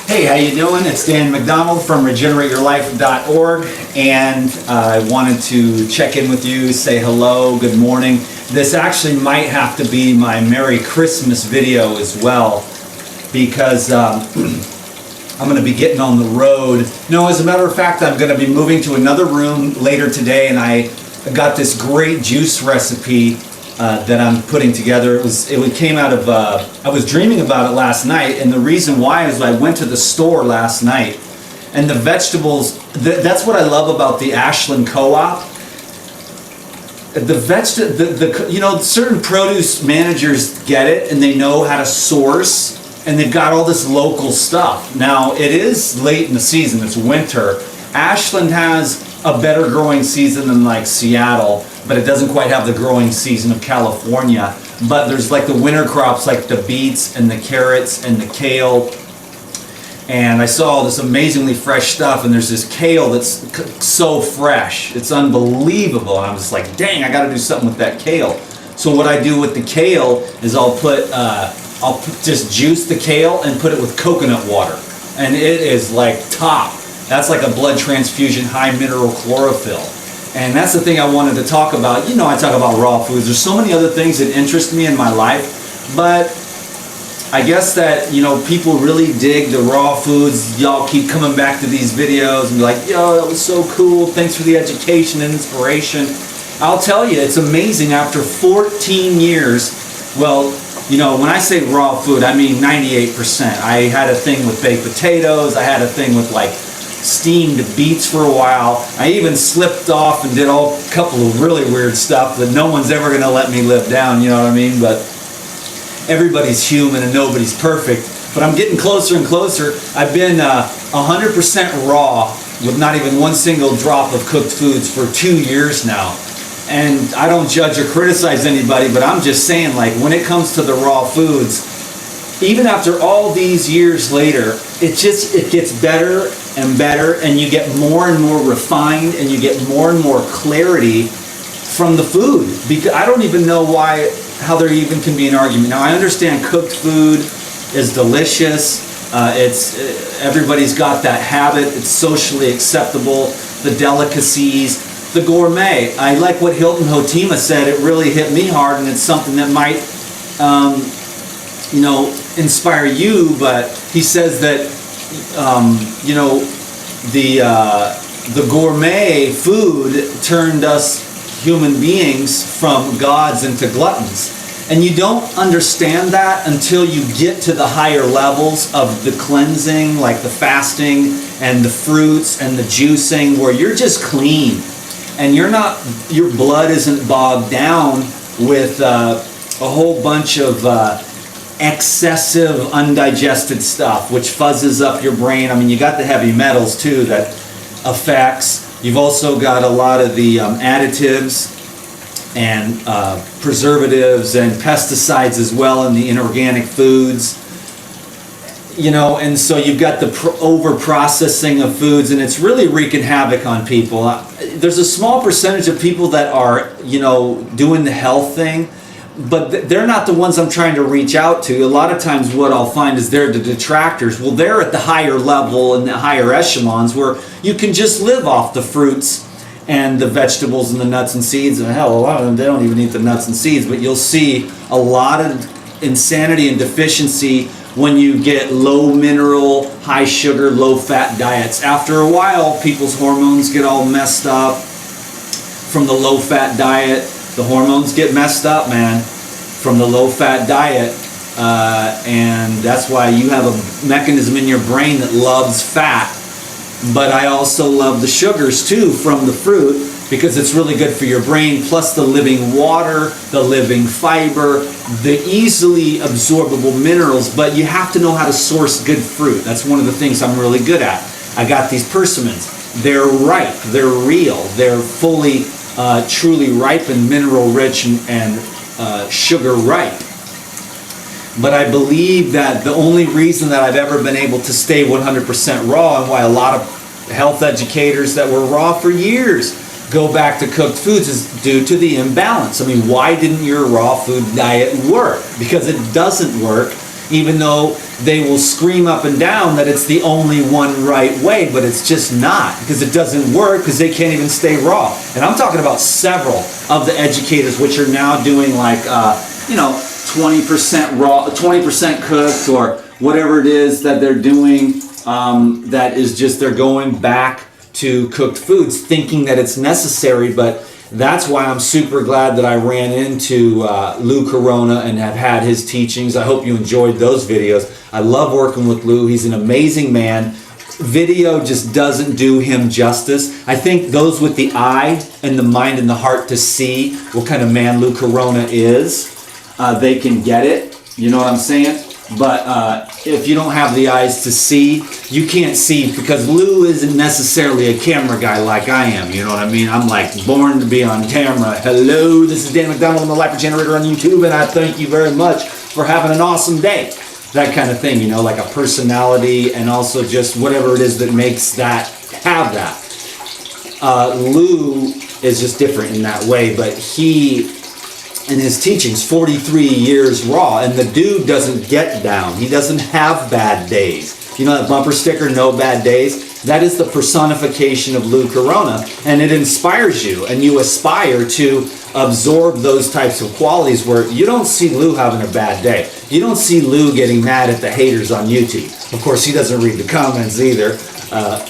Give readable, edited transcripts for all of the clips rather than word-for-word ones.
Hey, how you doing? It's Dan McDonald from regenerateyourlife.org, and I wanted to check in with you, say hello, good morning. This actually might have to be my Merry Christmas video as well, because I'm going to be getting on the road. No, as a matter of fact, I'm going to be moving to another room later today, and I got this great juice recipe that I'm putting together. It came out of, I was dreaming about it last night, and the reason why is I went to the store last night, and the vegetables, that's what I love about the Ashland Co-op. Certain produce managers get it, and they know how to source, and they've got all this local stuff. Now, it is late in the season, it's winter. Ashland has a better growing season than like Seattle, but it doesn't quite have the growing season of California. But there's like the winter crops like the beets and the carrots and the kale. And I saw all this amazingly fresh stuff, and there's this kale that's so fresh. It's unbelievable. And I'm just like, dang, I gotta do something with that kale. So what I do with the kale is I'll just juice the kale and put it with coconut water. And it is like top. That's like a blood transfusion, high mineral chlorophyll. And that's the thing I wanted to talk about. You know, I talk about raw foods. There's so many other things that interest me in my life, but I guess that, you know, people really dig the raw foods. Y'all keep coming back to these videos and be like, yo, that was so cool. Thanks for the education and inspiration. I'll tell you, it's amazing after 14 years, well, you know, when I say raw food, I mean 98%. I had a thing with baked potatoes. I had a thing with like steamed beets for a while. I even slipped off and did a couple of really weird stuff that no one's ever going to let me live down, you know what I mean? But everybody's human and nobody's perfect. But I'm getting closer and closer. I've been 100% raw with not even one single drop of cooked foods for 2 years now. And I don't judge or criticize anybody, but I'm just saying, like, when it comes to the raw foods, even after all these years later, it gets better and better, and you get more and more refined, and you get more and more clarity from the food. Because I don't even know how there even can be an argument. Now, I understand cooked food is delicious. Everybody's got that habit. It's socially acceptable. The delicacies, the gourmet. I like what Hilton Hotima said. It really hit me hard, and it's something that might, inspire you. But he says that, the gourmet food turned us human beings from gods into gluttons. And you don't understand that until you get to the higher levels of the cleansing, like the fasting and the fruits and the juicing, where you're just clean. And your blood isn't bogged down with a whole bunch of excessive undigested stuff, which fuzzes up your brain. I mean, you got the heavy metals too that affects. You've also got a lot of the additives and preservatives and pesticides as well in the inorganic foods. You know, and so you've got the over-processing of foods, and it's really wreaking havoc on people. There's a small percentage of people that are, doing the health thing, but they're not the ones I'm trying to reach out to. A lot of times what I'll find is they're the detractors. Well, they're at the higher level and the higher echelons where you can just live off the fruits and the vegetables and the nuts and seeds. And hell, a lot of them, they don't even eat the nuts and seeds, but you'll see a lot of insanity and deficiency when you get low mineral, high sugar, low fat diets. After a while, people's hormones get all messed up from the low fat diet. The hormones get messed up, man, from the low fat diet. And that's why you have a mechanism in your brain that loves fat. But I also love the sugars too from the fruit, because it's really good for your brain, plus the living water, the living fiber, the easily absorbable minerals. But you have to know how to source good fruit. That's one of the things I'm really good at. I got these persimmons. They're ripe, they're real, they're fully, truly ripe and mineral rich and sugar ripe. But I believe that the only reason that I've ever been able to stay 100% raw, and why a lot of health educators that were raw for years go back to cooked foods, is due to the imbalance. I mean, why didn't your raw food diet work? Because it doesn't work even though they will scream up and down that it's the only one right way, but it's just not, because it doesn't work, because they can't even stay raw. And I'm talking about several of the educators which are now doing like 20% raw, 20% cooked, or whatever it is that they're doing, that is just they're going back to cooked foods thinking that it's necessary. But that's why I'm super glad that I ran into Lou Corona and have had his teachings. I hope you enjoyed those videos. I love working with Lou. He's an amazing man. Video just doesn't do him justice. I think those with the eye and the mind and the heart to see what kind of man Lou Corona is, they can get it. You know what I'm saying? But if you don't have the eyes to see, you can't see, because Lou isn't necessarily a camera guy like I am. You know what I mean? I'm like born to be on camera. Hello, this is Dan McDonald. I'm the Life Regenerator on YouTube, and I thank you very much for having an awesome day. That kind of thing, you know, like a personality, and also just whatever it is that makes that have that. Lou is just different in that way, but he, in his teachings, 43 years raw, and the dude doesn't get down. He doesn't have bad days. You know that bumper sticker, no bad days? That is the personification of Lou Corona, and it inspires you, and you aspire to absorb those types of qualities where you don't see Lou having a bad day. You don't see Lou getting mad at the haters on YouTube. Of course, he doesn't read the comments either.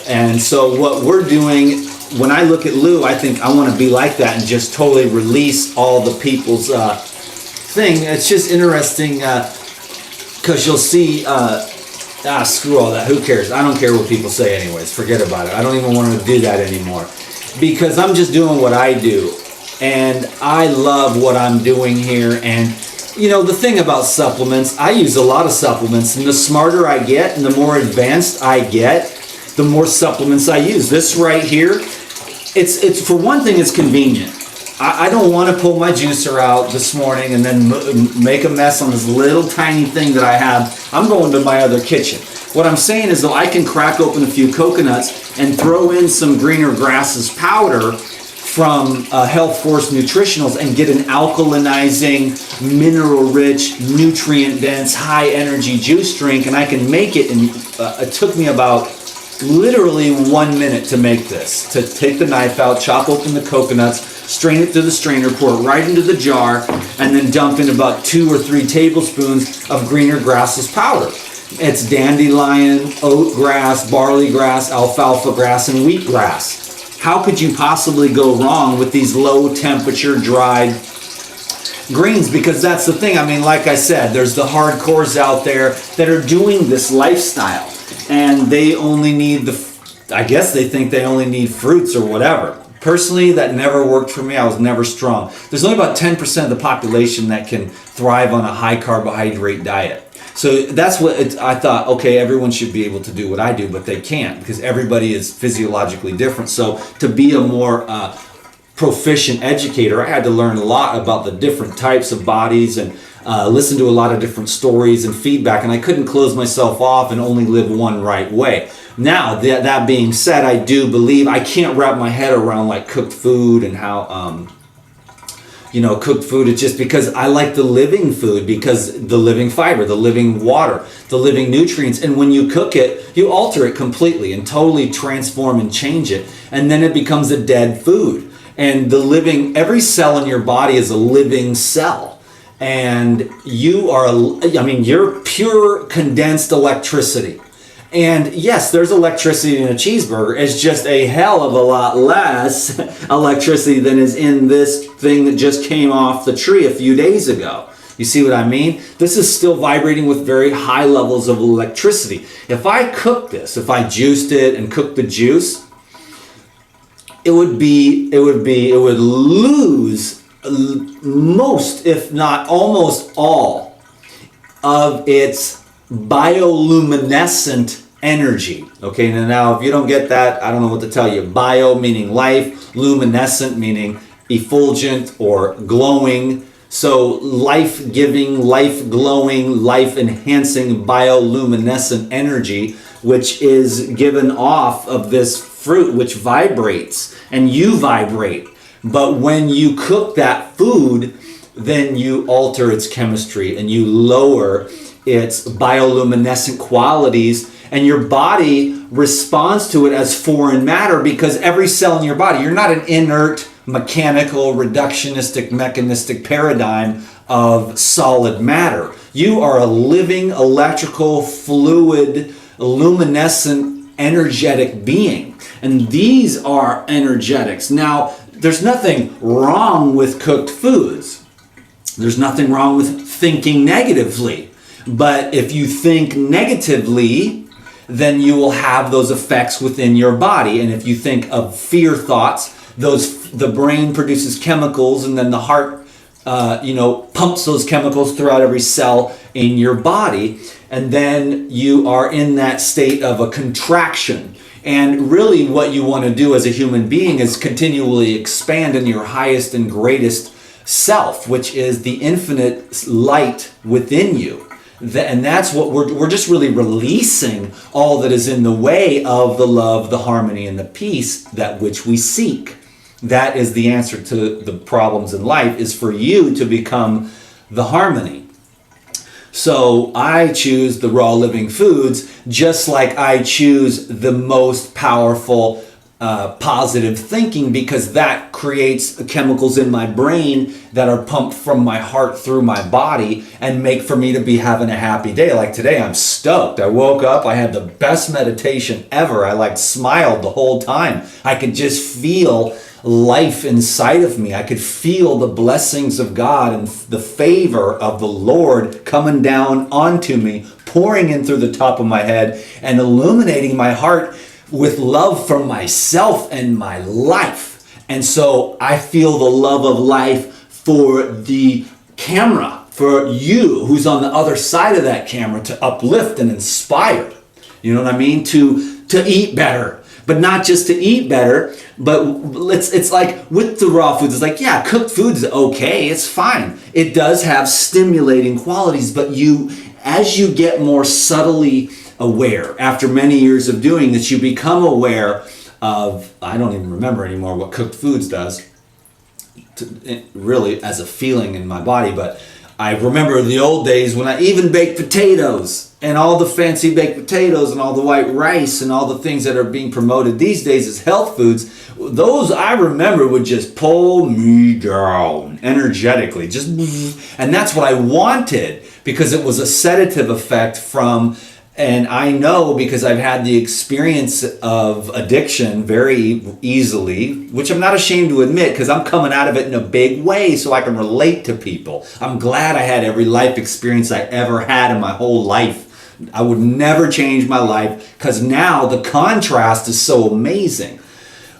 And so what we're doing, when I look at Lou, I think I want to be like that and just totally release all the people's thing. It's just interesting because you'll see, screw all that. Who cares? I don't care what people say anyways. Forget about it. I don't even want to do that anymore, because I'm just doing what I do. And I love what I'm doing here. And you know, the thing about supplements, I use a lot of supplements, and the smarter I get and the more advanced I get, the more supplements I use. This right here, it's for one thing, it's convenient. I don't want to pull my juicer out this morning and then make a mess on this little tiny thing that I have. I'm going to my other kitchen. What I'm saying is, though, I can crack open a few coconuts and throw in some Greener Grasses powder from Health Force Nutritionals and get an alkalinizing, mineral-rich, nutrient-dense, high-energy juice drink, and I can make it. And it took me about literally 1 minute to make this. To take the knife out, chop open the coconuts, strain it through the strainer, pour it right into the jar, and then dump in about 2 or 3 tablespoons of Greener Grasses powder. It's dandelion, oat grass, barley grass, alfalfa grass, and wheat grass. How could you possibly go wrong with these low temperature dried greens? Because that's the thing. I mean, like I said, there's the hardcores out there that are doing this lifestyle, and they only need I guess they think they only need fruits or whatever. Personally, that never worked for me. I was never strong. There's only about 10% of the population that can thrive on a high carbohydrate diet. So that's what I thought, okay, everyone should be able to do what I do, but they can't, because everybody is physiologically different. So to be a more proficient educator, I had to learn a lot about the different types of bodies and listen to a lot of different stories and feedback, and I couldn't close myself off and only live one right way. Now, that being said, I do believe, I can't wrap my head around like cooked food and how, cooked food. It's just because I like the living food, because the living fiber, the living water, the living nutrients. And when you cook it, you alter it completely and totally transform and change it. And then it becomes a dead food. And every cell in your body is a living cell. And you're pure condensed electricity. And yes, there's electricity in a cheeseburger. It's just a hell of a lot less electricity than is in this thing that just came off the tree a few days ago. You see what I mean? This is still vibrating with very high levels of electricity. If I cooked this, if I juiced it and cooked the juice, it would lose most, if not almost all, of its bioluminescent energy. Okay, now if you don't get that, I don't know what to tell you. Bio meaning life, luminescent meaning effulgent or glowing. So life-giving, life-glowing, life-enhancing bioluminescent energy, which is given off of this fruit, which vibrates, and you vibrate. But when you cook that food, then you alter its chemistry and you lower its bioluminescent qualities, and your body responds to it as foreign matter because every cell in your body, you're not an inert, mechanical, reductionistic, mechanistic paradigm of solid matter. You are a living, electrical, fluid, luminescent, energetic being. And these are energetics. Now, there's nothing wrong with cooked foods. There's nothing wrong with thinking negatively. But if you think negatively, then you will have those effects within your body. And if you think of fear thoughts, the brain produces chemicals, and then the heart pumps those chemicals throughout every cell in your body. And then you are in that state of a contraction. And really what you want to do as a human being is continually expand in your highest and greatest self, which is the infinite light within you. And that's what we're just really releasing all that is in the way of the love, the harmony, and the peace that which we seek. That is the answer to the problems in life, is for you to become the harmony. So I choose the raw living foods, just like I choose the most powerful positive thinking, because that creates chemicals in my brain that are pumped from my heart through my body and make for me to be having a happy day. Like today, I'm stoked. I woke up, I had the best meditation ever. I smiled the whole time. I could just feel life inside of me. I could feel the blessings of God and the favor of the Lord coming down onto me, pouring in through the top of my head and illuminating my heart with love for myself and my life. And so I feel the love of life for the camera, for you who's on the other side of that camera, to uplift and inspire. You know what I mean? To eat better. But not just to eat better, but it's like with the raw foods, it's like, yeah, cooked food is okay, it's fine. It does have stimulating qualities, but as you get more subtly aware, after many years of doing this, you become aware of, I don't even remember anymore what cooked foods does, really as a feeling in my body, but I remember the old days when I even baked potatoes, and all the fancy baked potatoes and all the white rice and all the things that are being promoted these days as health foods. Those I remember would just pull me down energetically, and that's what I wanted, because it was a sedative effect from. And I know, because I've had the experience of addiction very easily, which I'm not ashamed to admit, because I'm coming out of it in a big way so I can relate to people. I'm glad I had every life experience I ever had in my whole life. I would never change my life, because now the contrast is so amazing.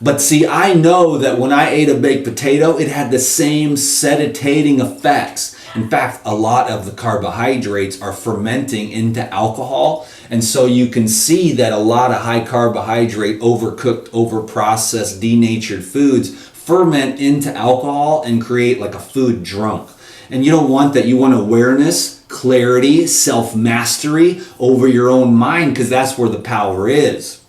But see, I know that when I ate a baked potato, it had the same sedating effects. In fact, a lot of the carbohydrates are fermenting into alcohol. And so you can see that a lot of high carbohydrate, overcooked, overprocessed, denatured foods ferment into alcohol and create like a food drunk. And you don't want that. You want awareness, clarity, self-mastery over your own mind, because that's where the power is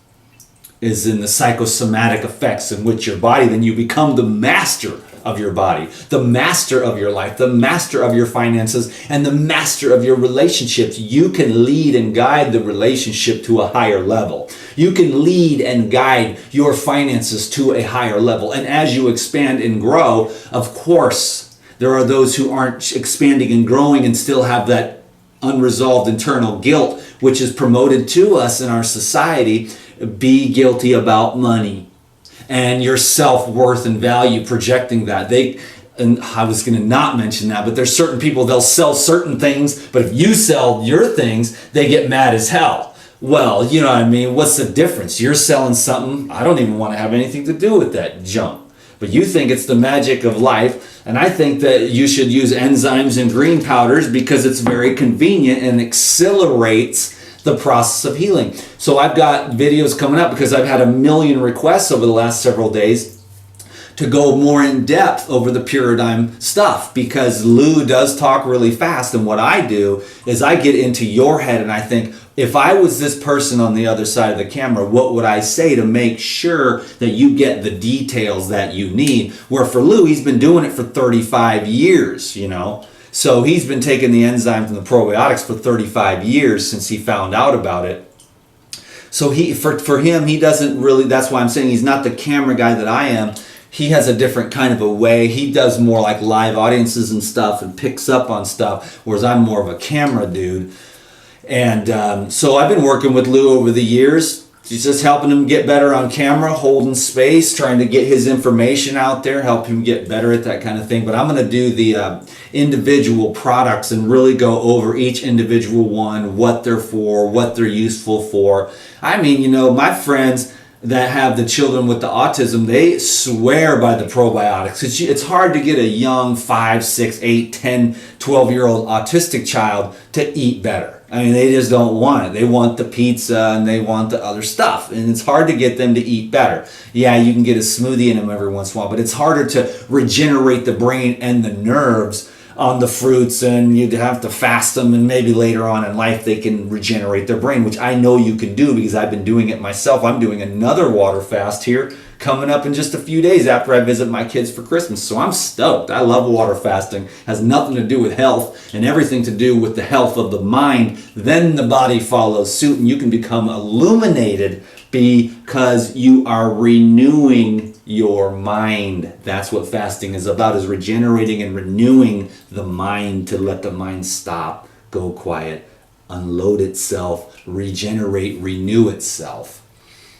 in the psychosomatic effects in which your body, then you become the master of your body, the master of your life, the master of your finances, and the master of your relationships. You can lead and guide the relationship to a higher level. You can lead and guide your finances to a higher level. And as you expand and grow, of course, there are those who aren't expanding and growing and still have that unresolved internal guilt, which is promoted to us in our society. Be guilty about money and your self-worth and value, projecting that. And I was going to not mention that, but there's certain people, they'll sell certain things, but if you sell your things, they get mad as hell. Well, you know what I mean? What's the difference? You're selling something, I don't even want to have anything to do with that junk. But you think it's the magic of life, and I think that you should use enzymes and green powders because it's very convenient and accelerates the process of healing. So I've got videos coming up, because I've had 1 million requests over the last several days to go more in depth over the Puradigm stuff, because Lou does talk really fast, and what I do is I get into your head and I think, if I was this person on the other side of the camera, what would I say to make sure that you get the details that you need? Where for Lou, he's been doing it for 35 years, So he's been taking the enzymes and the probiotics for 35 years since he found out about it. So for him, he doesn't really, that's why I'm saying he's not the camera guy that I am. He has a different kind of a way. He does more like live audiences and stuff and picks up on stuff, whereas I'm more of a camera dude. And so I've been working with Lou over the years. He's just helping him get better on camera, holding space, trying to get his information out there, help him get better at that kind of thing. But I'm going to do the individual products and really go over each individual one, what they're for, what they're useful for. I mean, you know, my friends that have the children with the autism, they swear by the probiotics. It's hard to get a young 5, 6, 8, 10, 12-year-old autistic child to eat better. I mean, they just don't want it. They want the pizza and they want the other stuff. And it's hard to get them to eat better. Yeah, you can get a smoothie in them every once in a while, but it's harder to regenerate the brain and the nerves on the fruits, and you'd have to fast them, and maybe later on in life they can regenerate their brain, which I know you can do because I've been doing it myself. I'm doing another water fast here coming up in just a few days after I visit my kids for Christmas. So I'm stoked. I love water fasting. It has nothing to do with health and everything to do with the health of the mind. Then the body follows suit and you can become illuminated because you are renewing your mind. That's what fasting is about, is regenerating and renewing the mind, to let the mind stop, go quiet, unload itself, regenerate, renew itself.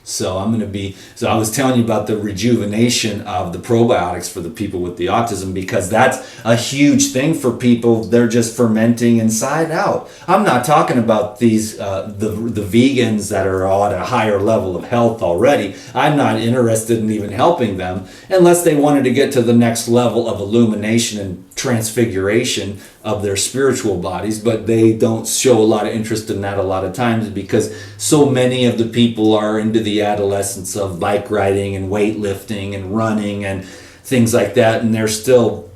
So I was telling you about the rejuvenation of the probiotics for the people with the autism, because that's a huge thing for people. They're just fermenting inside out. I'm not talking about these the vegans that are at a higher level of health already. I'm not interested in even helping them unless they wanted to get to the next level of illumination and transfiguration of their spiritual bodies, but they don't show a lot of interest in that a lot of times because so many of the people are into the adolescence of bike riding and weightlifting and running and things like that, and they're still,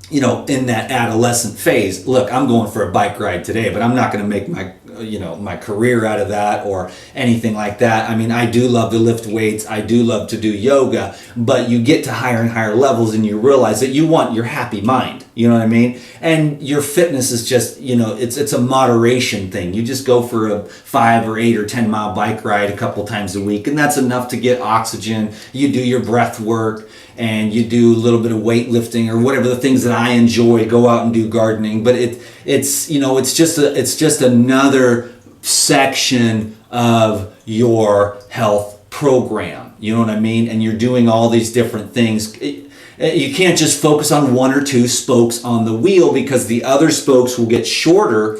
you know, in that adolescent phase. Look, I'm going for a bike ride today, but I'm not going to make my career out of that or anything like that. I mean, I do love to lift weights, I do love to do yoga, but you get to higher and higher levels and you realize that you want your happy mind, you know what I mean? And your fitness is just, you know, it's a moderation thing. You just go for a 5 or 8 or 10 mile bike ride a couple times a week, and that's enough to get oxygen. You do your breath work and you do a little bit of weightlifting or whatever the things that I enjoy, go out and do gardening, but it's you know, it's just another section of your health program, you know what I mean? And you're doing all these different things. You can't just focus on 1 or 2 spokes on the wheel, because the other spokes will get shorter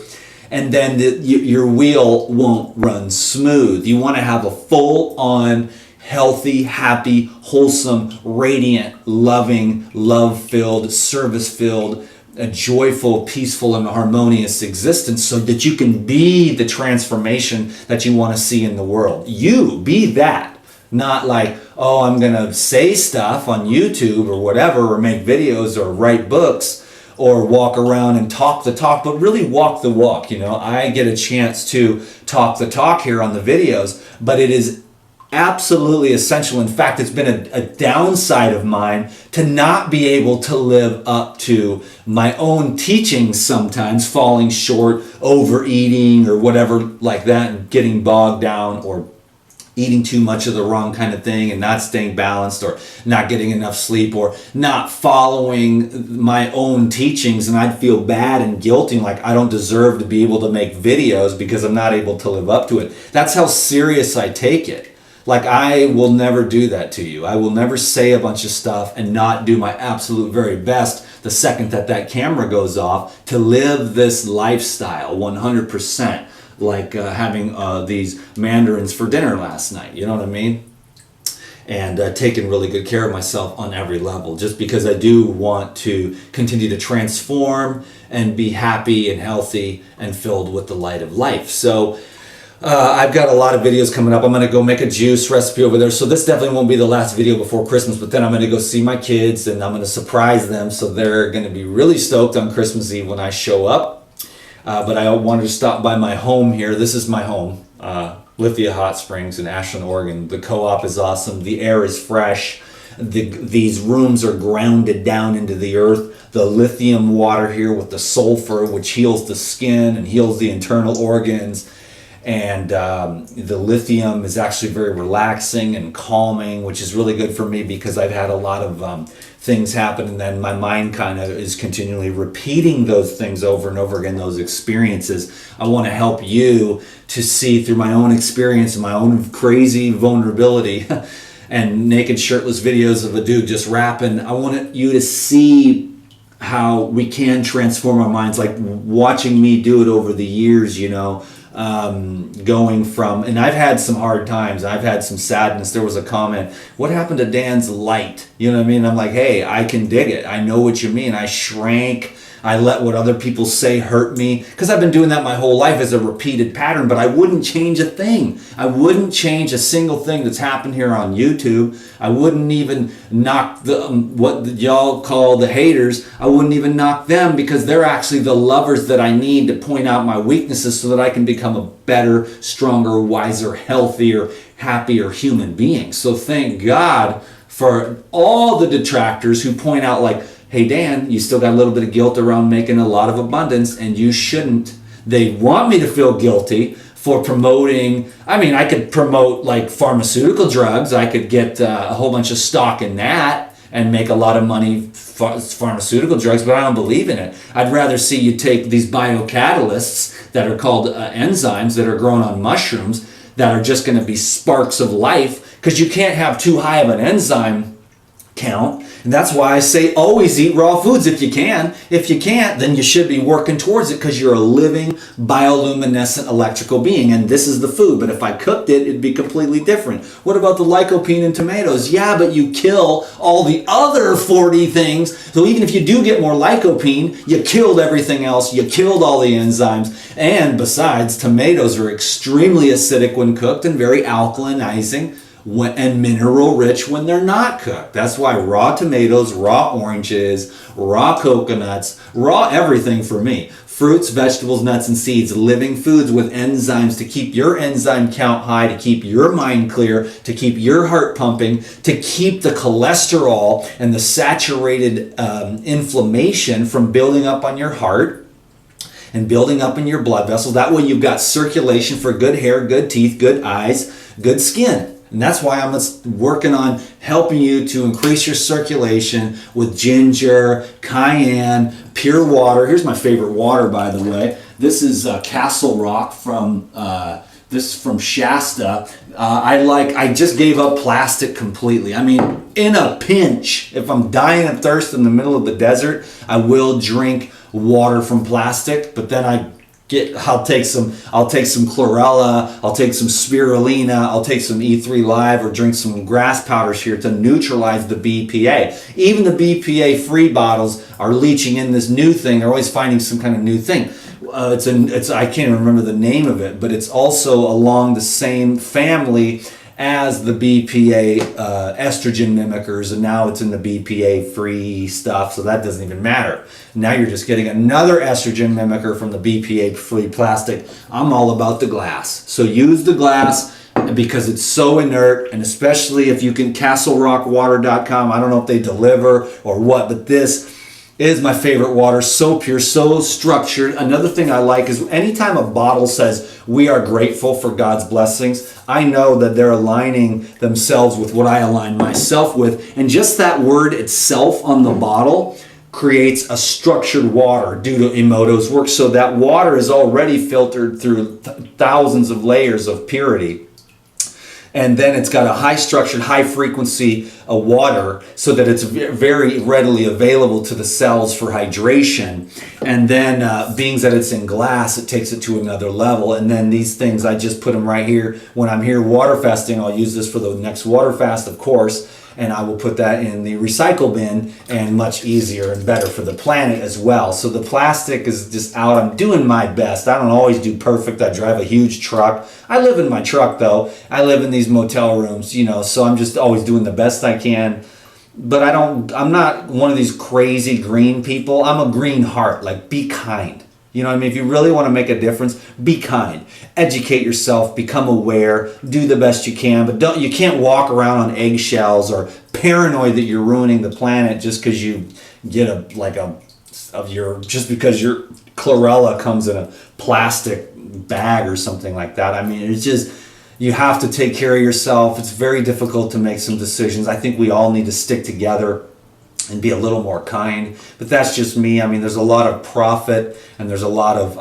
and then your wheel won't run smooth. You want to have a full-on healthy, happy, wholesome, radiant, loving, love-filled, service-filled, a joyful, peaceful, and harmonious existence, so that you can be the transformation that you want to see in the world. You be that. Not like, oh, I'm going to say stuff on YouTube or whatever, or make videos or write books or walk around and talk the talk, but really walk the walk. You know, I get a chance to talk the talk here on the videos, but it is absolutely essential. In fact, it's been a downside of mine to not be able to live up to my own teachings sometimes, falling short, overeating or whatever like that, and getting bogged down, or eating too much of the wrong kind of thing and not staying balanced, or not getting enough sleep, or not following my own teachings. And I'd feel bad and guilty, like I don't deserve to be able to make videos because I'm not able to live up to it. That's how serious I take it. Like, I will never do that to you. I will never say a bunch of stuff and not do my absolute very best the second that camera goes off, to live this lifestyle 100%, like having these mandarins for dinner last night, you know what I mean? And taking really good care of myself on every level, just because I do want to continue to transform and be happy and healthy and filled with the light of life. So I've got a lot of videos coming up. I'm going to go make a juice recipe over there. So this definitely won't be the last video before Christmas, but then I'm going to go see my kids and I'm going to surprise them. So they're going to be really stoked on Christmas Eve when I show up. But I wanted to stop by my home here. This is my home, Lithia Hot Springs in Ashland, Oregon. The co-op is awesome. The air is fresh. These rooms are grounded down into the earth. the lithium water here with the sulfur, which heals the skin and heals the internal organs. And the lithium is actually very relaxing and calming, which is really good for me because I've had a lot of things happen, and then my mind kind of is continually repeating those things over and over again, those experiences. I want to help you to see through my own experience and my own crazy vulnerability and naked shirtless videos of a dude just rapping. I want you to see how we can transform our minds, like watching me do it over the years, going from, and I've had some hard times, I've had some sadness. There was a comment, what happened to Dan's light? You know what I mean? I'm like, hey, I can dig it. I know what you mean. I shrank. I let what other people say hurt me, because I've been doing that my whole life as a repeated pattern, but I wouldn't change a thing. I wouldn't change a single thing that's happened here on YouTube. I wouldn't even knock what y'all call the haters. I wouldn't even knock them, because they're actually the lovers that I need to point out my weaknesses so that I can become a better, stronger, wiser, healthier, happier human being. So thank God for all the detractors who point out, like, hey Dan, you still got a little bit of guilt around making a lot of abundance, and you shouldn't. They want me to feel guilty for promoting. I mean, I could promote like pharmaceutical drugs. I could get a whole bunch of stock in that and make a lot of money pharmaceutical drugs, but I don't believe in it. I'd rather see you take these biocatalysts that are called enzymes that are grown on mushrooms that are just going to be sparks of life, because you can't have too high of an enzyme count. And that's why I say always eat raw foods if you can. If you can't, then you should be working towards it, because you're a living bioluminescent electrical being, and this is the food. But if I cooked it, it'd be completely different. What about the lycopene in tomatoes? Yeah, but you kill all the other 40 things. So even if you do get more lycopene, you killed everything else. You killed all the enzymes. And besides, tomatoes are extremely acidic when cooked and very alkalinizing and mineral rich when they're not cooked. That's why raw tomatoes, raw oranges, raw coconuts, raw everything for me. Fruits, vegetables, nuts, and seeds, living foods with enzymes to keep your enzyme count high, to keep your mind clear, to keep your heart pumping, to keep the cholesterol and the saturated inflammation from building up on your heart and building up in your blood vessels. That way you've got circulation for good hair, good teeth, good eyes, good skin. And that's why I'm working on helping you to increase your circulation with ginger, cayenne, pure water. Here's my favorite water, by the way. This is Castle Rock from Shasta. I just gave up plastic completely. I mean, in a pinch, if I'm dying of thirst in the middle of the desert, I will drink water from plastic, but then I'll take some chlorella, I'll take some spirulina, I'll take some E3 Live, or drink some grass powders here to neutralize the BPA. Even the BPA free bottles are leaching in this new thing. They're always finding some kind of new thing. I can't even remember the name of it, but it's also along the same family as the BPA estrogen mimickers, and now it's in the BPA free stuff, so that doesn't even matter. Now you're just getting another estrogen mimicker from the BPA free plastic. I'm all about the glass. So use the glass because it's so inert, and especially if you can, castlerockwater.com. I don't know if they deliver or what, but this is my favorite water. So pure, so structured. Another thing I like is anytime a bottle says, "We are grateful for God's blessings," I know that they're aligning themselves with what I align myself with. And just that word itself on the bottle creates a structured water due to Emoto's work. So that water is already filtered through thousands of layers of purity. And then it's got a high structured, high frequency water, so that it's very readily available to the cells for hydration. And then being that it's in glass, it takes it to another level. And then these things, I just put them right here. When I'm here water fasting, I'll use this for the next water fast, of course. And I will put that in the recycle bin, and much easier and better for the planet as well. So the plastic is just out. I'm doing my best. I don't always do perfect. I drive a huge truck. I live in my truck though. I live in these motel rooms, so I'm just always doing the best I can. But I'm not one of these crazy green people. I'm a green heart. Like, be kind. You know what I mean? If you really want to make a difference, be kind. Educate yourself, become aware, do the best you can, but you can't walk around on eggshells or paranoid that you're ruining the planet just because you get a of your, just because your chlorella comes in a plastic bag or something like that. I mean, it's just, you have to take care of yourself. It's very difficult to make some decisions. I think we all need to stick together and be a little more kind, but that's just me. I mean, there's a lot of profit, and there's a lot of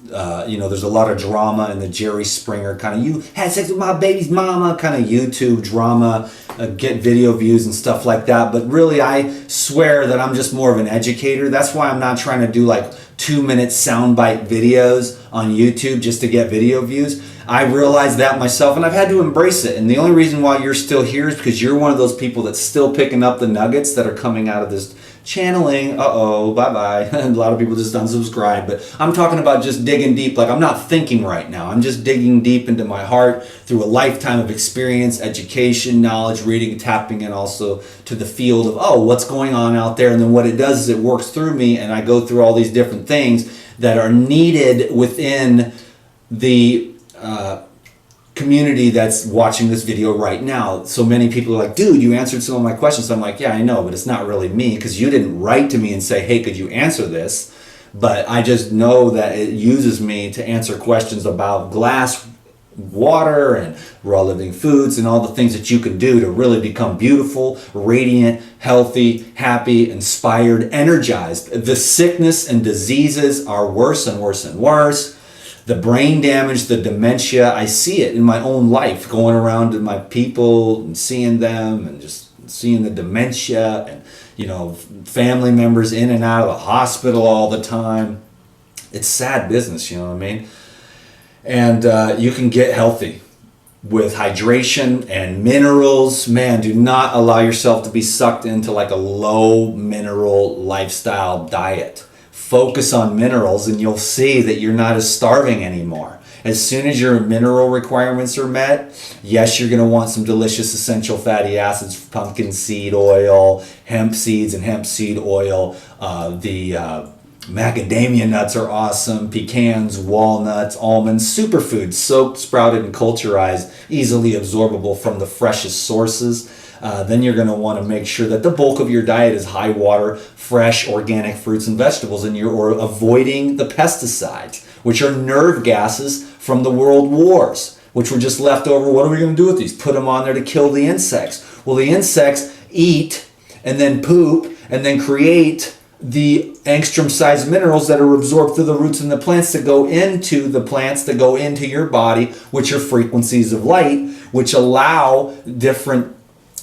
there's a lot of drama in the Jerry Springer kind of, you had sex with my baby's mama kind of YouTube drama, get video views and stuff like that. But really, I swear that I'm just more of an educator. That's why I'm not trying to do like 2-minute soundbite videos on YouTube just to get video views. I realized that myself, and I've had to embrace it. And the only reason why you're still here is because you're one of those people that's still picking up the nuggets that are coming out of this channeling. Bye-bye. A lot of people just unsubscribe. But I'm talking about just digging deep. Like, I'm not thinking right now. I'm just digging deep into my heart through a lifetime of experience, education, knowledge, reading, tapping in also to the field of, what's going on out there. And then what it does is it works through me, and I go through all these different things that are needed within the community that's watching this video right now. So many people are like, dude, you answered some of my questions. So I'm like, yeah, I know, but it's not really me, because you didn't write to me and say, hey, could you answer this? But I just know that it uses me to answer questions about glass water and raw living foods and all the things that you can do to really become beautiful, radiant, healthy, happy, inspired, energized. The sickness and diseases are worse and worse and worse. The brain damage, the dementia, I see it in my own life, going around to my people and seeing them and just seeing the dementia and, family members in and out of the hospital all the time. It's sad business, you know what I mean? And you can get healthy with hydration and minerals. Man, do not allow yourself to be sucked into like a low mineral lifestyle diet. Focus on minerals, and you'll see that you're not as starving anymore. As soon as your mineral requirements are met, yes, you're going to want some delicious essential fatty acids, pumpkin seed oil, hemp seeds and hemp seed oil. The macadamia nuts are awesome. Pecans, walnuts, almonds, superfoods, soaked, sprouted, and culturized, easily absorbable from the freshest sources. Then you're going to want to make sure that the bulk of your diet is high water, fresh, organic fruits and vegetables, and you're avoiding the pesticides, which are nerve gases from the world wars, which were just left over. What are we going to do with these? Put them on there to kill the insects. Well, the insects eat and then poop and then create the angstrom-sized minerals that are absorbed through the roots and the plants that go into the plants that go into your body, which are frequencies of light, which allow different,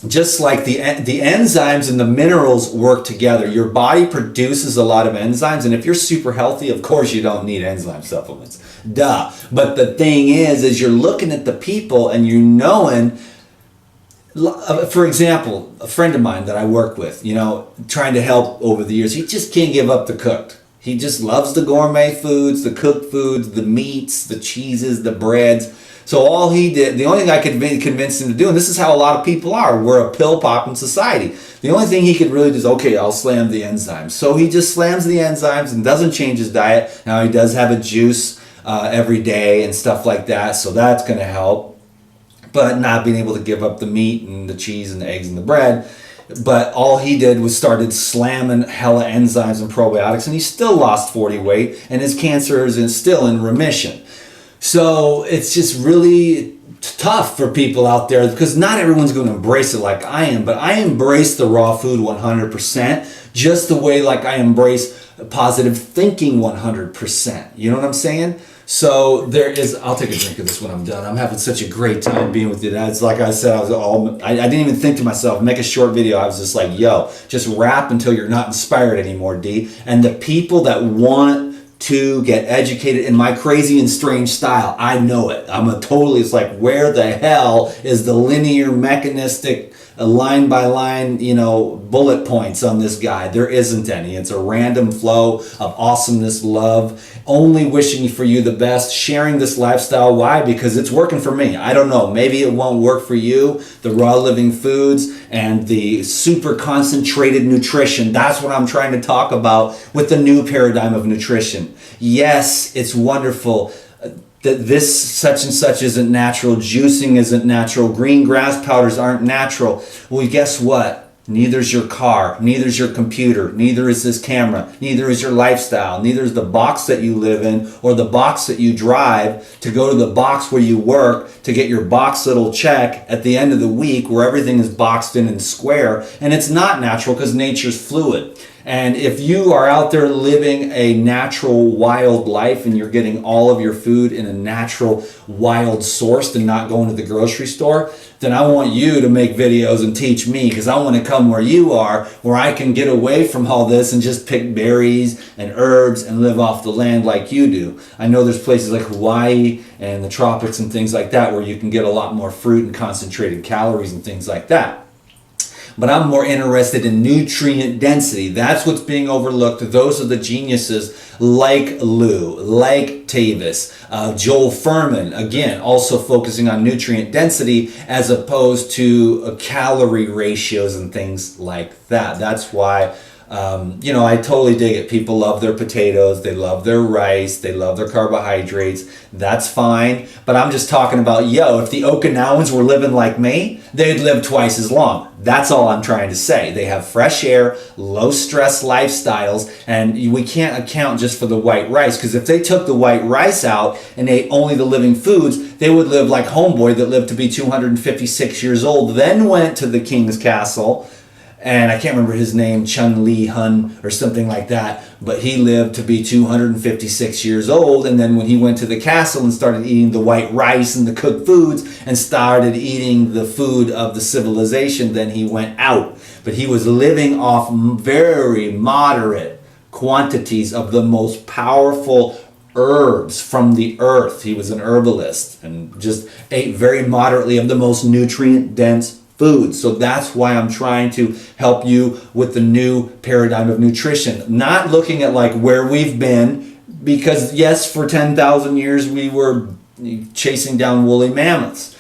just like the enzymes and the minerals work together. Your body produces a lot of enzymes, and if you're super healthy, of course you don't need enzyme supplements. Duh. But the thing is you're looking at the people and you're knowing, for example, a friend of mine that I work with, trying to help over the years, he just can't give up the cooked. He just loves the gourmet foods, the cooked foods, the meats, the cheeses, the breads. So all he did, the only thing I could convince him to do, and this is how a lot of people are, we're a pill-popping society. The only thing he could really do is, okay, I'll slam the enzymes. So he just slams the enzymes and doesn't change his diet. Now he does have a juice every day and stuff like that, so that's going to help. But not being able to give up the meat and the cheese and the eggs and the bread. But all he did was started slamming hella enzymes and probiotics, and he still lost 40 weight, and his cancer is still in remission. So it's just really tough for people out there, because not everyone's going to embrace it like I am, but I embrace the raw food 100%, just the way like I embrace positive thinking 100%. You know what I'm saying? So I'll take a drink of this when I'm done. I'm having such a great time being with you. It's like I said, I didn't even think to myself, make a short video. I was just like, yo, just rap until you're not inspired anymore, D. And the people that want to get educated in my crazy and strange style, I know it. It's like, where the hell is the linear, mechanistic, line by line, bullet points on this guy? There isn't any. It's a random flow of awesomeness, love, only wishing for you the best, sharing this lifestyle. Why? Because it's working for me. I don't know. Maybe it won't work for you. The raw living foods and the super concentrated nutrition. That's what I'm trying to talk about with the new paradigm of nutrition. Yes, it's wonderful that this such and such isn't natural, juicing isn't natural, green grass powders aren't natural. Well, guess what? Neither's your car, neither's your computer, neither is this camera, neither is your lifestyle, neither is the box that you live in or the box that you drive to go to the box where you work to get your box little check at the end of the week where everything is boxed in and square. And it's not natural because nature's fluid. And if you are out there living a natural, wild life and you're getting all of your food in a natural, wild source and not going to the grocery store, then I want you to make videos and teach me, because I want to come where you are, where I can get away from all this and just pick berries and herbs and live off the land like you do. I know there's places like Hawaii and the tropics and things like that where you can get a lot more fruit and concentrated calories and things like that. But I'm more interested in nutrient density. That's what's being overlooked. Those are the geniuses like Lou, like Tavis, Joel Furman, again, also focusing on nutrient density as opposed to calorie ratios and things like that. That's why I totally dig it. People love their potatoes, they love their rice, they love their carbohydrates. That's fine. But I'm just talking about, if the Okinawans were living like me, they'd live twice as long. That's all I'm trying to say. They have fresh air, low stress lifestyles, and we can't account just for the white rice, because if they took the white rice out and ate only the living foods, they would live like Homeboy that lived to be 256 years old, then went to the king's castle. And I can't remember his name, Chun Li Hun or something like that, but he lived to be 256 years old. And then when he went to the castle and started eating the white rice and the cooked foods and started eating the food of the civilization, then he went out. But he was living off very moderate quantities of the most powerful herbs from the earth. He was an herbalist and just ate very moderately of the most nutrient dense food. So that's why I'm trying to help you with the new paradigm of nutrition. Not looking at like where we've been, because yes, for 10,000 years we were chasing down woolly mammoths.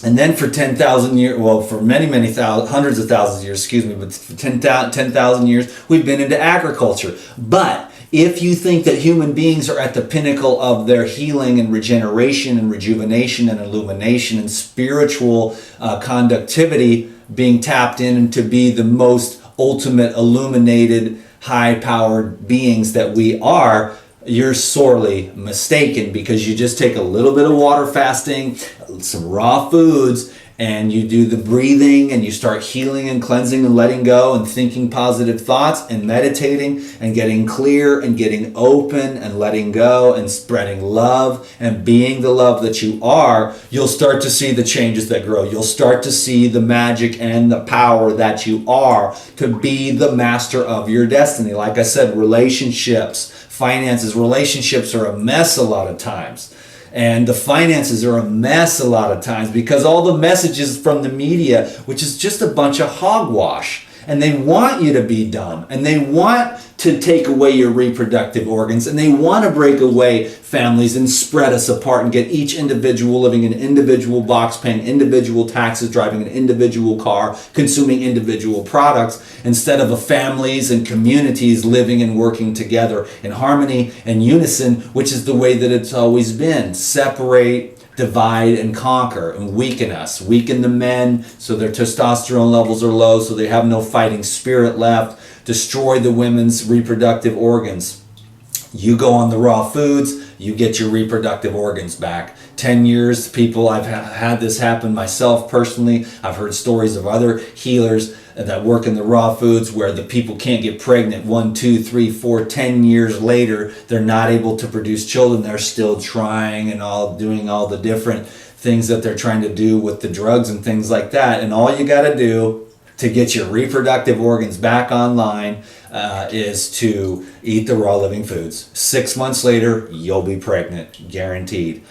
And then for 10,000 years, for many hundreds of thousands of years, but for 10,000 years, we've been into agriculture. But if you think that human beings are at the pinnacle of their healing and regeneration and rejuvenation and illumination and spiritual conductivity, being tapped in to be the most ultimate illuminated, high-powered beings that we are, you're sorely mistaken, because you just take a little bit of water fasting, some raw foods, and you do the breathing and you start healing and cleansing and letting go and thinking positive thoughts and meditating and getting clear and getting open and letting go and spreading love and being the love that you are, you'll start to see the changes that grow. You'll start to see the magic and the power that you are to be the master of your destiny. Like I said, relationships, finances, relationships are a mess a lot of times. And the finances are a mess a lot of times because all the messages from the media, which is just a bunch of hogwash, and they want you to be dumb, and they want to take away your reproductive organs, and they want to break away families and spread us apart and get each individual living in an individual box, paying individual taxes, driving an individual car, consuming individual products, instead of families and communities living and working together in harmony and unison, which is the way that it's always been. Separate, divide, and conquer, and weaken us. Weaken the men so their testosterone levels are low, so they have no fighting spirit left. Destroy the women's reproductive organs. You go on the raw foods, you get your reproductive organs back. 10 years, people, I've had this happen myself personally. I've heard stories of other healers that work in the raw foods where the people can't get pregnant 1, 2, 3, 4, 10 years later. They're not able to produce children. They're still trying and doing all the different things that they're trying to do with the drugs and things like that. And all you got to do to get your reproductive organs back online is to eat the raw living foods. 6 months later, you'll be pregnant, guaranteed.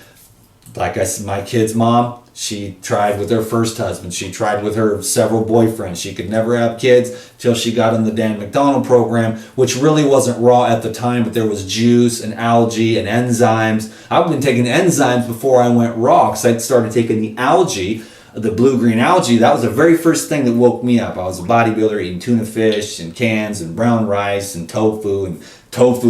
Like I said, my kid's mom, she tried with her first husband. She tried with her several boyfriends. She could never have kids till she got in the Dan McDonald program, which really wasn't raw at the time, but there was juice and algae and enzymes. I've been taking enzymes before I went raw, because I started taking the algae, the blue-green algae. That was the very first thing that woke me up. I was a bodybuilder eating tuna fish and cans and brown rice and tofu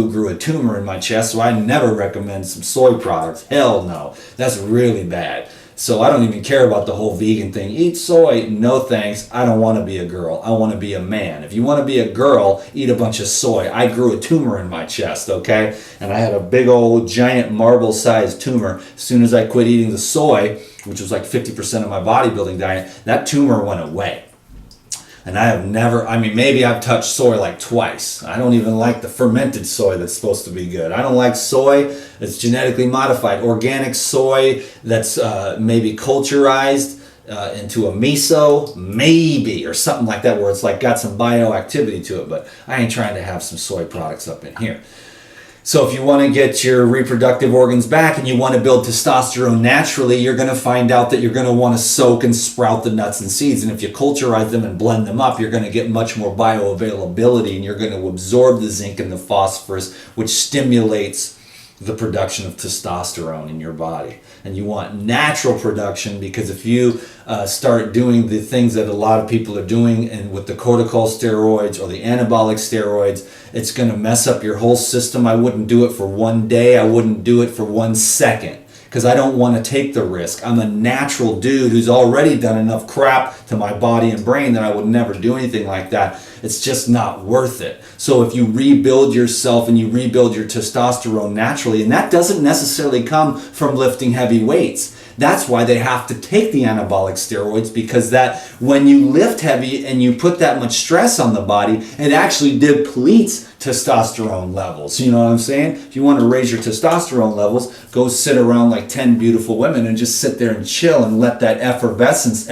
grew a tumor in my chest, so I never recommend some soy products. Hell no. That's really bad. So I don't even care about the whole vegan thing. Eat soy, no thanks. I don't want to be a girl. I want to be a man. If you want to be a girl, eat a bunch of soy. I grew a tumor in my chest, okay? And I had a big old giant marble-sized tumor. As soon as I quit eating the soy, which was like 50% of my bodybuilding diet, that tumor went away. And I have never, I mean, maybe I've touched soy like twice. I don't even like the fermented soy that's supposed to be good. I don't like soy that's genetically modified. Organic soy that's maybe culturized into a miso, maybe, or something like that, where it's like got some bioactivity to it. But I ain't trying to have some soy products up in here. So if you want to get your reproductive organs back and you want to build testosterone naturally, you're going to find out that you're going to want to soak and sprout the nuts and seeds. And if you culturize them and blend them up, you're going to get much more bioavailability, and you're going to absorb the zinc and the phosphorus, which stimulates the production of testosterone in your body. And you want natural production, because if you start doing the things that a lot of people are doing, and with the cortical steroids or the anabolic steroids, it's going to mess up your whole system. I wouldn't do it for one day. I wouldn't do it for 1 second, because I don't want to take the risk. I'm a natural dude who's already done enough crap to my body and brain that I would never do anything like that. It's just not worth it. So if you rebuild yourself and you rebuild your testosterone naturally, and that doesn't necessarily come from lifting heavy weights. That's why they have to take the anabolic steroids, because that when you lift heavy and you put that much stress on the body, it actually depletes testosterone levels. You know what I'm saying? If you want to raise your testosterone levels, go sit around like 10 beautiful women and just sit there and chill and let that effervescence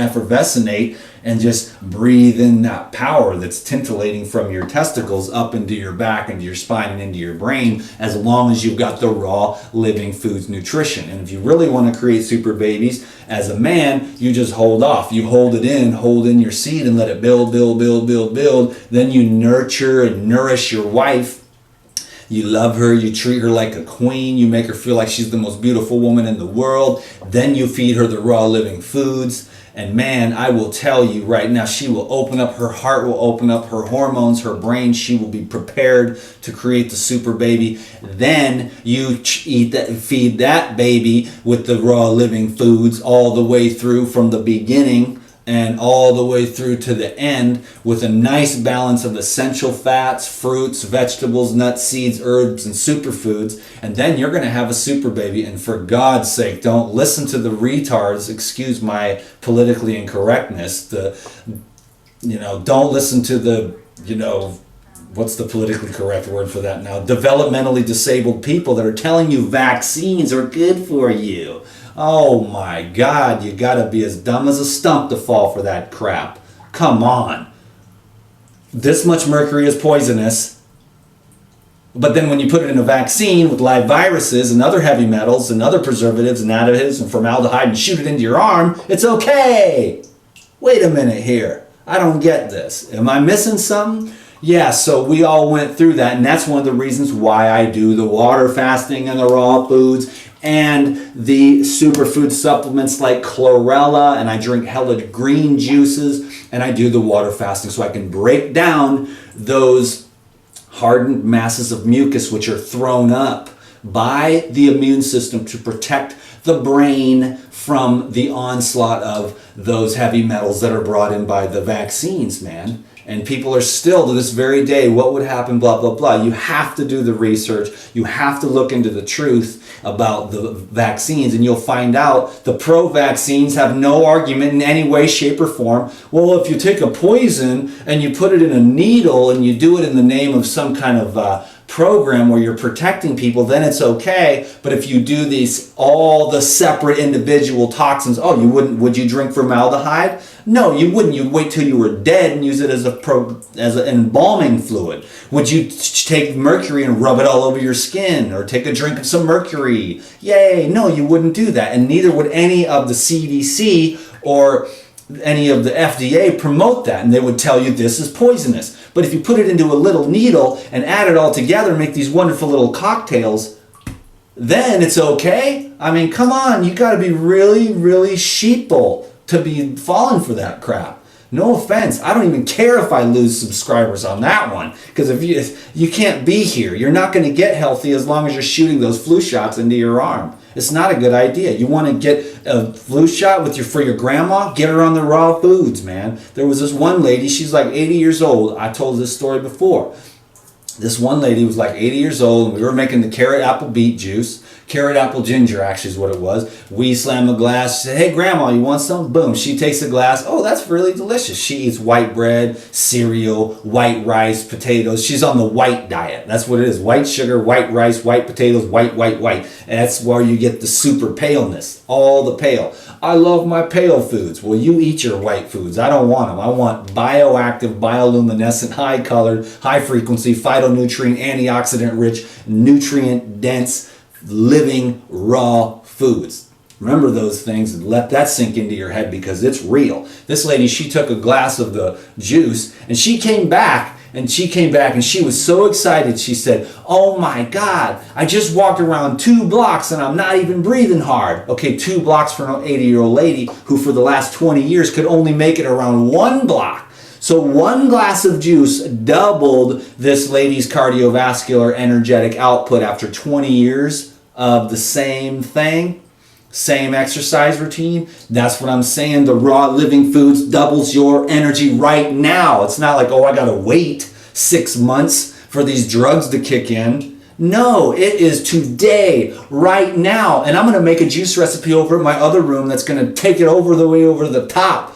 and just breathe in that power that's tintillating from your testicles up into your back, into your spine, and into your brain, as long as you've got the raw living foods nutrition. And if you really want to create super babies as a man, you just hold off. You hold in your seed and let it build. Then you nurture and nourish your wife. You love her, you treat her like a queen, you make her feel like she's the most beautiful woman in the world. Then you feed her the raw living foods. And man, I will tell you right now, she will open up, her heart will open up, her hormones, her brain, she will be prepared to create the super baby. Then you feed that baby with the raw living foods all the way through, from the beginning and all the way through to the end, with a nice balance of essential fats, fruits, vegetables, nuts, seeds, herbs, and superfoods. And then you're going to have a super baby. And for God's sake, don't listen to the retards, excuse my politically incorrectness, don't listen to the, what's the politically correct word for that now? Developmentally disabled people that are telling you vaccines are good for you. Oh my God, you gotta be as dumb as a stump to fall for that crap. Come on. This much mercury is poisonous, but then when you put it in a vaccine with live viruses and other heavy metals and other preservatives and additives and formaldehyde and shoot it into your arm, it's okay. Wait a minute here. I don't get this. Am I missing something? Yeah, so we all went through that, and that's one of the reasons why I do the water fasting and the raw foods and the superfood supplements like chlorella, and I drink hella green juices, and I do the water fasting so I can break down those hardened masses of mucus which are thrown up by the immune system to protect the brain from the onslaught of those heavy metals that are brought in by the vaccines, man. And people are still, to this very day, what would happen, blah, blah, blah. You have to do the research. You have to look into the truth about the vaccines, and you'll find out the pro-vaccines have no argument in any way, shape, or form. Well, if you take a poison and you put it in a needle and you do it in the name of some kind of program where you're protecting people, then it's okay. But if you do all the separate individual toxins, would you drink formaldehyde? No, you wouldn't. You'd wait till you were dead and use it as an embalming fluid. Would you take mercury and rub it all over your skin, or take a drink of some mercury? Yay! No, you wouldn't do that, and neither would any of the CDC or any of the FDA promote that, and they would tell you this is poisonous. But if you put it into a little needle and add it all together and make these wonderful little cocktails, then it's okay. I mean, come on, you got to be really, really sheeple to be falling for that crap. No offense, I don't even care if I lose subscribers on that one, because if you can't be here, you're not going to get healthy as long as you're shooting those flu shots into your arm. It's not a good idea. You want to get a flu shot for your grandma? Get her on the raw foods, man. There was this one lady, she's like 80 years old. I told this story before. This one lady was like 80 years old, and we were making the carrot apple beet juice. Carrot apple ginger actually is what it was. We slam a glass. She said, hey, grandma, you want some? Boom. She takes a glass. Oh, that's really delicious. She eats white bread, cereal, white rice, potatoes. She's on the white diet. That's what it is. White sugar, white rice, white potatoes, white. And that's where you get the super paleness. All the pale. I love my pale foods. Well, you eat your white foods. I don't want them. I want bioactive, bioluminescent, high colored, high frequency, phytonutrient, antioxidant rich, nutrient dense, living raw foods. Remember those things and let that sink into your head because it's real. This lady, she took a glass of the juice and she came back and she was so excited. She said, oh my God, I just walked around 2 blocks and I'm not even breathing hard. Okay, 2 blocks for an 80-year-old lady who for the last 20 years could only make it around 1 block. So 1 glass of juice doubled this lady's cardiovascular energetic output after 20 years of the same thing, same exercise routine. That's what I'm saying. The raw living foods doubles your energy right now. It's not like, oh, I gotta wait 6 months for these drugs to kick in. No, it is today, right now. And I'm gonna make a juice recipe over at my other room that's gonna take it over the top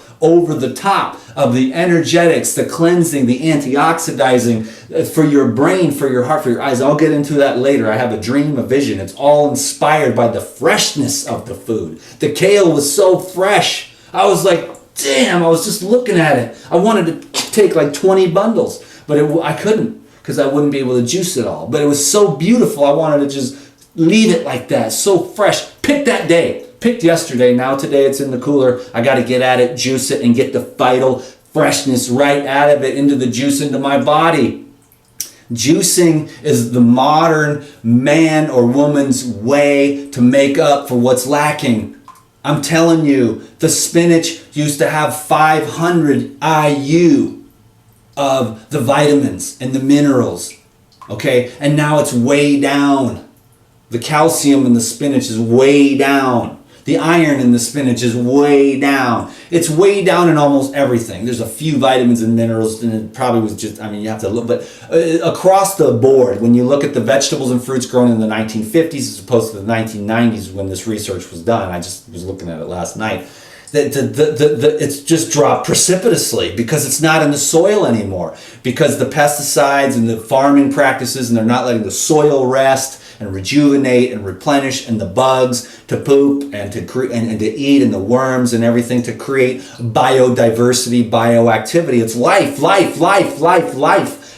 of the energetics, the cleansing, the antioxidizing for your brain, for your heart, for your eyes. I'll get into that later. I have a dream, a vision. It's all inspired by the freshness of the food. The kale was so fresh. I was like, damn, I was just looking at it. I wanted to take like 20 bundles, but I couldn't because I wouldn't be able to juice it all. But it was so beautiful. I wanted to just leave it like that, so fresh. Pick that day. Picked yesterday, now today it's in the cooler. I got to get at it, juice it, and get the vital freshness right out of it into the juice, into my body. Juicing is the modern man or woman's way to make up for what's lacking. I'm telling you, the spinach used to have 500 IU of the vitamins and the minerals, okay? And now it's way down. The calcium in the spinach is way down. The iron in the spinach is way down. It's way down in almost everything. There's a few vitamins and minerals, and it probably was just, I mean, you have to look, but across the board, when you look at the vegetables and fruits grown in the 1950s as opposed to the 1990s when this research was done, I just was looking at it last night, it's just dropped precipitously because it's not in the soil anymore, because the pesticides and the farming practices, and they're not letting the soil rest and rejuvenate and replenish, and the bugs to poop and to eat, and the worms and everything to create biodiversity, bioactivity. It's life.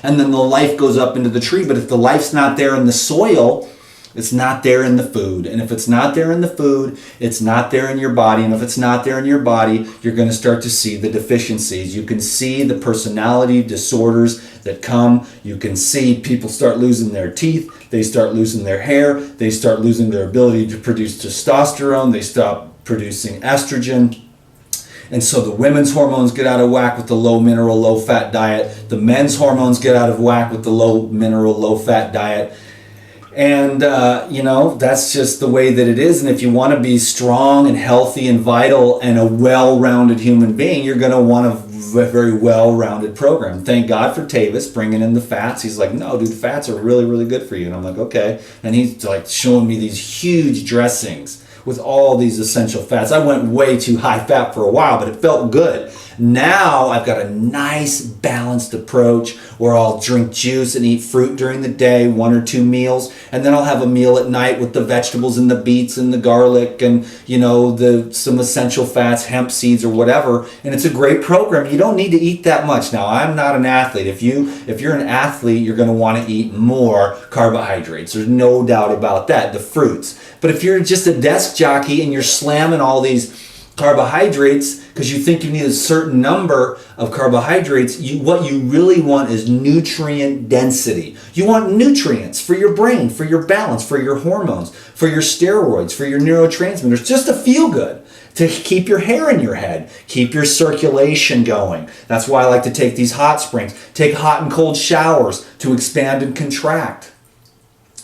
And then the life goes up into the tree. But if the life's not there in the soil, it's not there in the food. And if it's not there in the food, it's not there in your body. And if it's not there in your body, you're going to start to see the deficiencies. You can see the personality disorders that come. You can see people start losing their teeth. They start losing their hair. They start losing their ability to produce testosterone. They stop producing estrogen. And so the women's hormones get out of whack with the low mineral, low fat diet. The men's hormones get out of whack with the low mineral, low fat diet. And, that's just the way that it is. And if you want to be strong and healthy and vital and a well-rounded human being, you're going to want a very well-rounded program. Thank God for Tavis bringing in the fats. He's like, no, dude, fats are really, really good for you. And I'm like, okay. And he's like showing me these huge dressings with all these essential fats. I went way too high fat for a while, but it felt good. Now I've got a nice balanced approach where I'll drink juice and eat fruit during the day, 1 or 2 meals, and then I'll have a meal at night with the vegetables and the beets and the garlic and some essential fats, hemp seeds or whatever. And it's a great program. You don't need to eat that much. Now, I'm not an athlete. If you're an athlete, you're going to want to eat more carbohydrates. There's no doubt about that, the fruits. But if you're just a desk jockey and you're slamming all these carbohydrates because you think you need a certain number of carbohydrates, what you really want is nutrient density. You want nutrients for your brain, for your balance, for your hormones, for your steroids, for your neurotransmitters, just to feel good, to keep your hair in your head, keep your circulation going. That's why I like to take these hot springs, take hot and cold showers to expand and contract.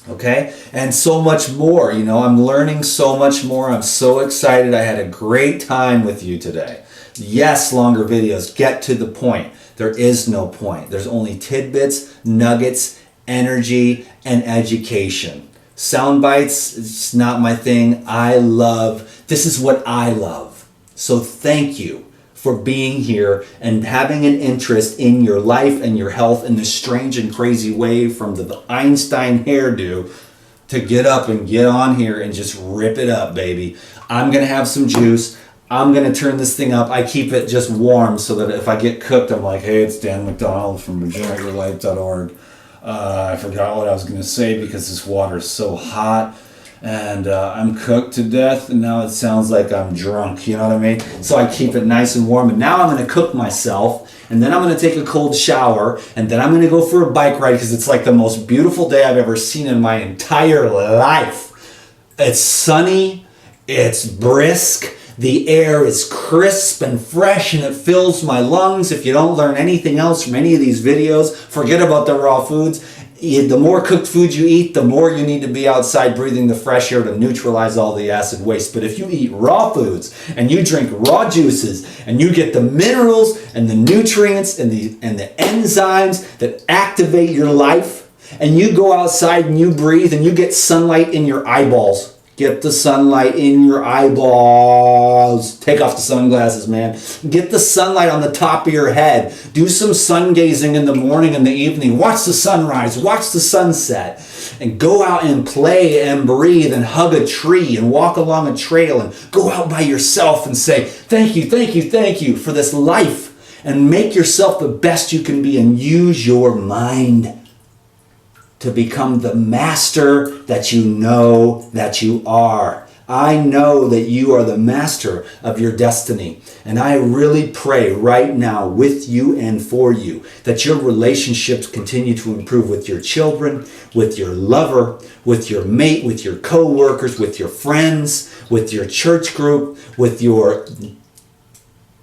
Okay, and so much more. I'm learning so much more. I'm so excited. I had a great time with you today. Yes, longer videos, get to the point. There is no point. There's only tidbits, nuggets, energy, and education. Sound bites, it's not my thing. This is what I love. So thank you for being here and having an interest in your life and your health in this strange and crazy way, from the Einstein hairdo to get up and get on here and just rip it up, baby. I'm gonna have some juice. I'm gonna turn this thing up. I keep it just warm so that if I get cooked, I'm like, hey, it's Dan McDonald from regenerateyourlife.org. I forgot what I was gonna say because this water is so hot. And I'm cooked to death, and now it sounds like I'm drunk, you know what I mean? So I keep it nice and warm, and now I'm gonna cook myself, and then I'm gonna take a cold shower, and then I'm gonna go for a bike ride because it's like the most beautiful day I've ever seen in my entire life. It's sunny, it's brisk, the air is crisp and fresh, and it fills my lungs. If you don't learn anything else from any of these videos, forget about the raw foods. The more cooked food you eat, the more you need to be outside breathing the fresh air to neutralize all the acid waste. But if you eat raw foods and you drink raw juices and you get the minerals and the nutrients and the enzymes that activate your life, and you go outside and you breathe and you get sunlight in your eyeballs. Get the sunlight in your eyeballs. Take off the sunglasses, man. Get the sunlight on the top of your head. Do some sun gazing in the morning and the evening. Watch the sunrise. Watch the sunset. And go out and play and breathe and hug a tree and walk along a trail and go out by yourself and say, thank you, thank you, thank you for this life. And make yourself the best you can be and use your mind to become the master that you know that you are. I know that you are the master of your destiny. And I really pray right now with you and for you that your relationships continue to improve with your children, with your lover, with your mate, with your co-workers, with your friends, with your church group, with your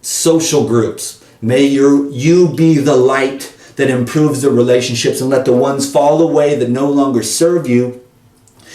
social groups. May you be the light that improves the relationships, and let the ones fall away that no longer serve you,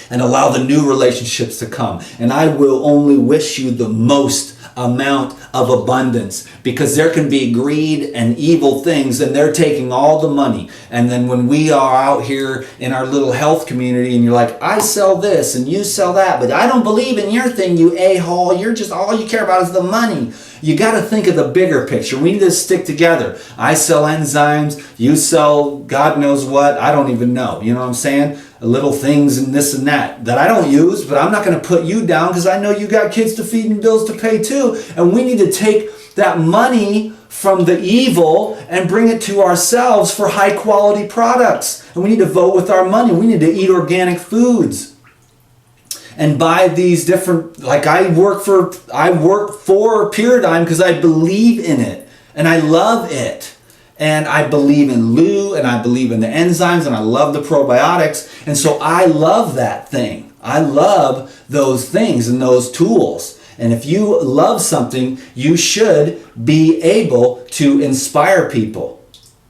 and allow the new relationships to come. And I will only wish you the most amount of abundance, because there can be greed and evil things, and they're taking all the money. And then when we are out here in our little health community and you're like, I sell this and you sell that, but I don't believe in your thing, you a-hole. You're just, all you care about is the money. You got to think of the bigger picture. We need to stick together. I sell enzymes, you sell God knows what, I don't even know. You know what I'm saying? Little things and this and that I don't use, but I'm not going to put you down because I know you got kids to feed and bills to pay too. And we need to take that money from the evil and bring it to ourselves for high quality products. And we need to vote with our money. We need to eat organic foods and buy these different, like I work for Pyridine because I believe in it and I love it. And I believe in Lou, and I believe in the enzymes, and I love the probiotics. And so I love that thing. I love those things and those tools. And if you love something, you should be able to inspire people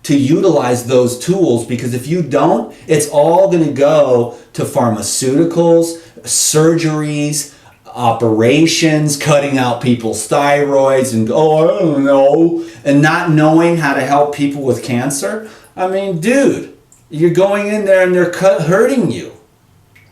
to utilize those tools, because if you don't, it's all going to go to pharmaceuticals, surgeries, operations, cutting out people's thyroids, and I don't know, and not knowing how to help people with cancer. I mean, dude, you're going in there and they're hurting you.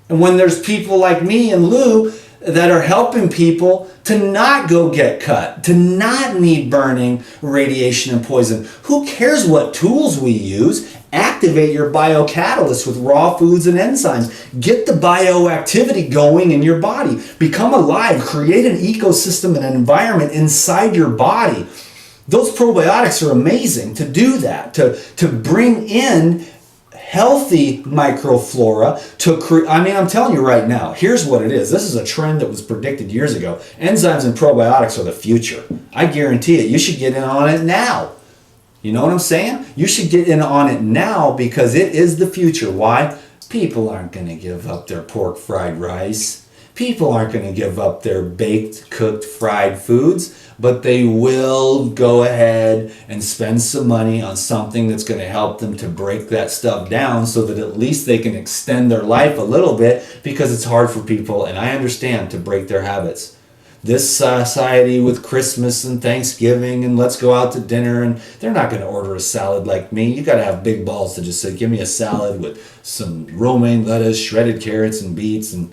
And when there's people like me and Lou that are helping people to not go get cut, to not need burning, radiation, and poison. Who cares what tools we use? Activate your biocatalyst with raw foods and enzymes. Get the bioactivity going in your body. Become alive. Create an ecosystem and an environment inside your body. Those probiotics are amazing to do that, to bring in healthy microflora I'm telling you right now, here's what it is. This is a trend that was predicted years ago. Enzymes and probiotics are the future. I guarantee it. You should get in on it now. You know what I'm saying? You should get in on it now because it is the future. Why? People aren't going to give up their pork fried rice. People aren't going to give up their baked, cooked, fried foods, but they will go ahead and spend some money on something that's going to help them to break that stuff down so that at least they can extend their life a little bit, because it's hard for people, and I understand, to break their habits. This society with Christmas and Thanksgiving and let's go out to dinner, and they're not going to order a salad like me. You got to have big balls to just say, give me a salad with some romaine lettuce, shredded carrots and beets, and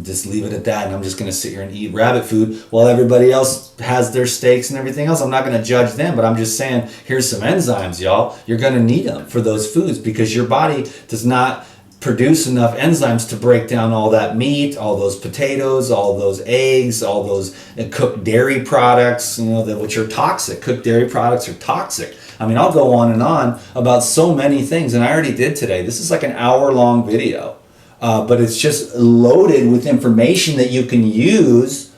just leave it at that, and I'm just going to sit here and eat rabbit food while everybody else has their steaks and everything else. I'm not going to judge them, but I'm just saying, here's some enzymes, y'all. You're going to need them for those foods, because your body does not produce enough enzymes to break down all that meat, all those potatoes, all those eggs, all those cooked dairy products, which are toxic. Cooked dairy products are toxic. I mean, I'll go on and on about so many things, and I already did today. This is like an hour-long video. But it's just loaded with information that you can use